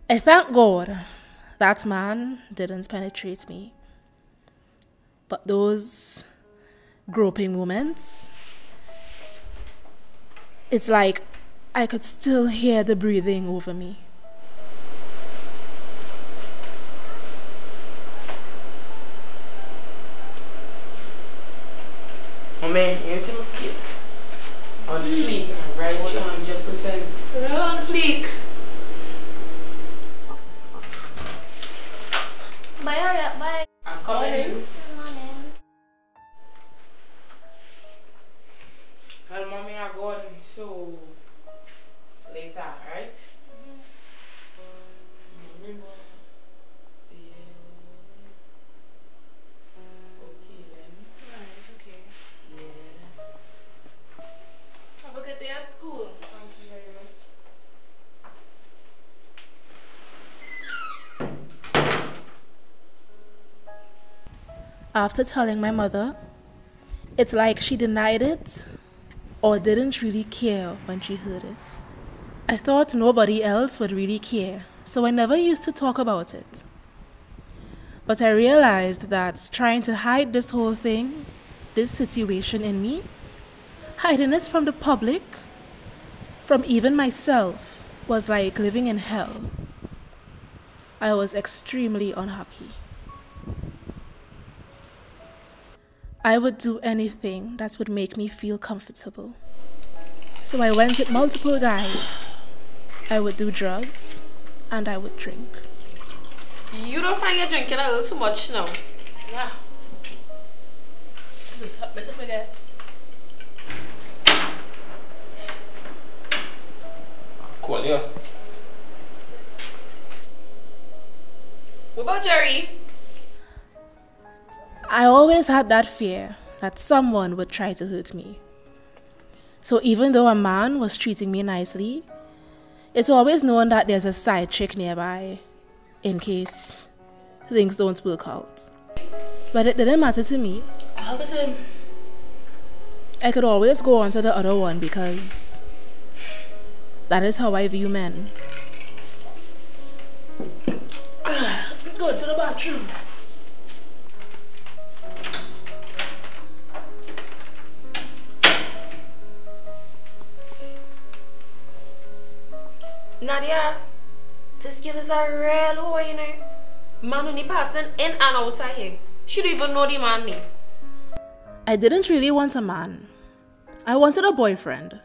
I thank God that man didn't penetrate me. But those groping moments, it's like I could still hear the breathing over me. Oh man, you see my kid? On fleek, right? 100%. Right on fleek. Bye, hurry up, bye. I'm coming. Morning. Well, mommy, I'm going so later, right? Mommy, yeah. Okay then. Right, okay. Yeah. Have a good day at school. Thank you very much. After telling my mother, it's like she denied it or didn't really care when she heard it. I thought nobody else would really care, so I never used to talk about it. But I realized that trying to hide this whole thing, this situation in me, hiding it from the public, from even myself, was like living in hell. I was extremely unhappy. I would do anything that would make me feel comfortable. So I went with multiple guys. I would do drugs and I would drink. You don't find you're drinking a little too much now. Wow. This is better forget. Cool, yeah. What about Jerry? I always had that fear that someone would try to hurt me. So even though a man was treating me nicely, it's always known that there's a side chick nearby in case things don't work out. But it didn't matter to me. I could always go on to the other one because that is how I view men. Go to the bathroom. Nadia, this girl is a real hoe, you know. Man only passing in and out of here. She don't even know the man name. I didn't really want a man. I wanted a boyfriend,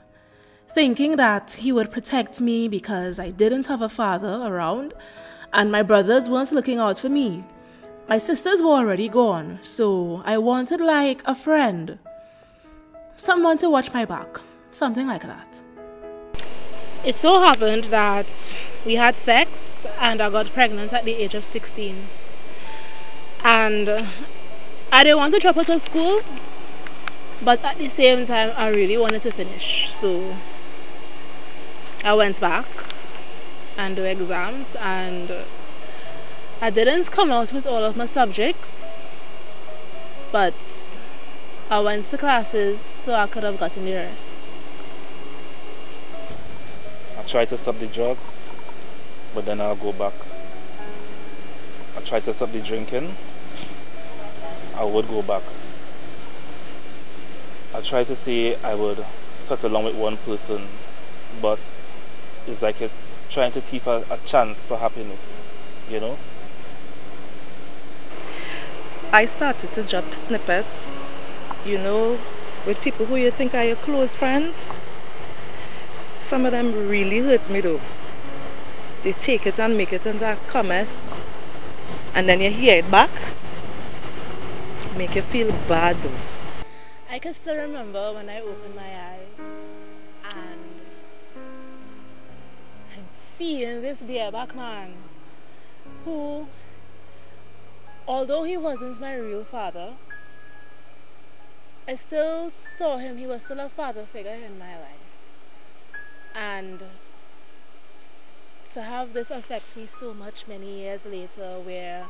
thinking that he would protect me because I didn't have a father around and my brothers weren't looking out for me. My sisters were already gone, so I wanted like a friend. Someone to watch my back, something like that. It so happened that we had sex and I got pregnant at the age of 16. And I didn't want to drop out of school, but at the same time I really wanted to finish. So I went back and do exams and I didn't come out with all of my subjects, but I went to classes so I could have gotten the rest. I try to stop the drugs, but then I'll go back. I try to stop the drinking, I would go back. I try to say I would settle along with one person, but it's like trying to thief a chance for happiness, you know? I started to drop snippets, you know, with people who you think are your close friends. Some of them really hurt me though. They take it and make it into a commerce, and then you hear it back. Make you feel bad though. I can still remember when I opened my eyes and I'm seeing this bareback man who, although he wasn't my real father, I still saw him. He was still a father figure in my life. And to have this affect me so much many years later, where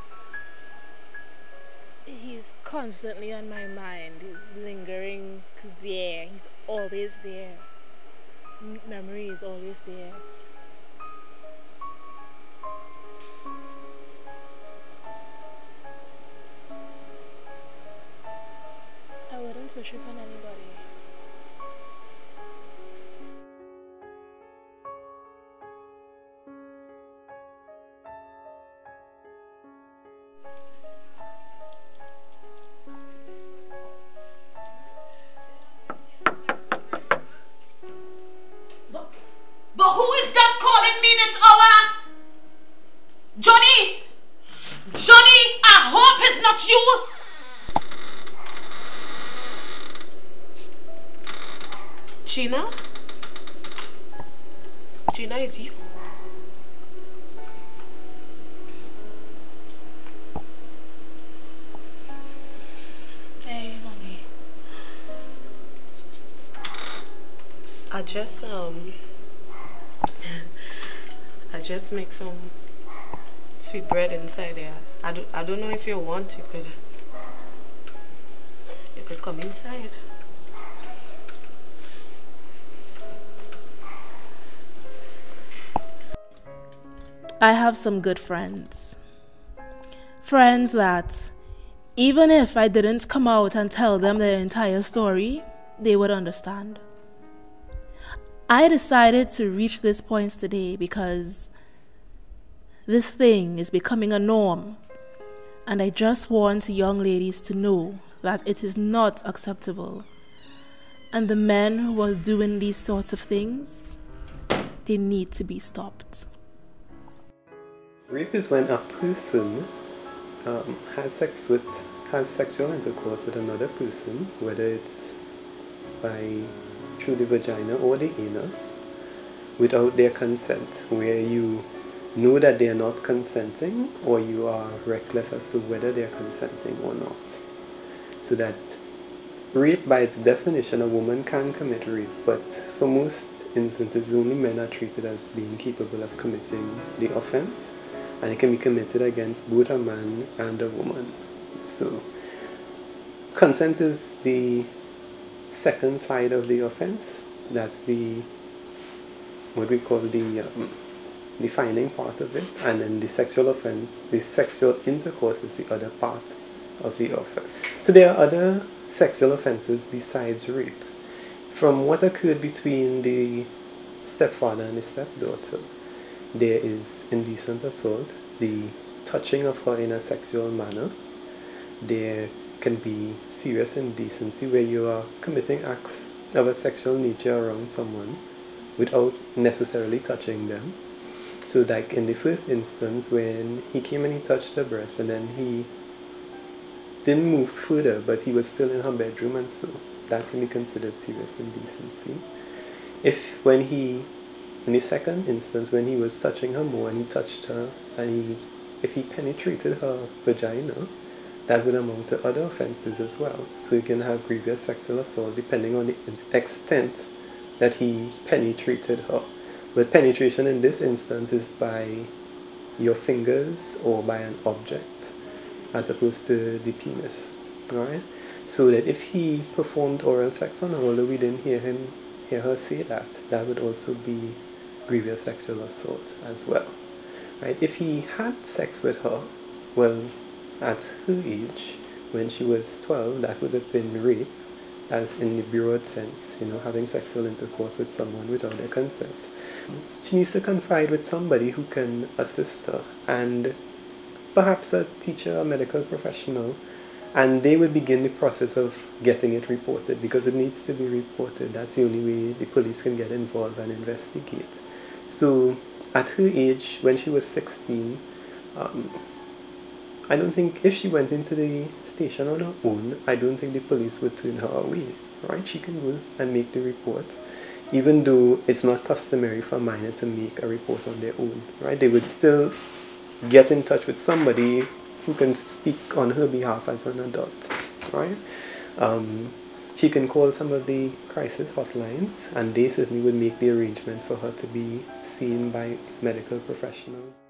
he's constantly on my mind, he's lingering there, he's always there, memory is always there. don't wish it on anybody. But who is that calling me this hour? Johnny! Johnny, I hope it's not you! Gina? Gina, is you? Hey, mommy. I just make some sweet bread inside there. I don't know if you want, you could come inside. I have some good friends. Friends that, even if I didn't come out and tell them the entire story, they would understand. I decided to reach this point today because this thing is becoming a norm, and I just want young ladies to know that it is not acceptable. And the men who are doing these sorts of things, they need to be stopped. Rape is when a person has sexual intercourse with another person, whether it's through the vagina or the anus, without their consent, where you know that they are not consenting, or you are reckless as to whether they are consenting or not. So that rape, by its definition, a woman can commit rape, but for most instances only men are treated as being capable of committing the offense, and it can be committed against both a man and a woman. So consent is the second side of the offense. That's what we call the defining part of it, and then the sexual offense, the sexual intercourse, is the other part of the offense. So there are other sexual offenses besides rape. From what occurred between the stepfather and the stepdaughter, there is indecent assault, the touching of her in a sexual manner. There can be serious indecency, where you are committing acts of a sexual nature around someone without necessarily touching them. So like in the first instance, when he came and he touched her breast, and then he didn't move further, but he was still in her bedroom, and so that can be considered serious indecency. In the second instance, when he was touching her more and he touched her, and if he penetrated her vagina, that would amount to other offenses as well. So you can have grievous sexual assault depending on the extent that he penetrated her. But penetration in this instance is by your fingers or by an object, as opposed to the penis. Alright? So that if he performed oral sex on her, although we didn't hear her say that, that would also be grievous sexual assault as well. Right? If he had sex with her, well, at her age, when she was 12, that would have been rape, as in the broad sense, having sexual intercourse with someone without their consent. She needs to confide with somebody who can assist her, and perhaps a teacher, a medical professional, and they will begin the process of getting it reported, because it needs to be reported. That's the only way the police can get involved and investigate. So at her age, when she was 16, I don't think if she went into the station on her own, I don't think the police would turn her away, right? She can go and make the report, even though it's not customary for a minor to make a report on their own, right? They would still get in touch with somebody who can speak on her behalf as an adult, right? She can call some of the crisis hotlines, and they certainly would make the arrangements for her to be seen by medical professionals.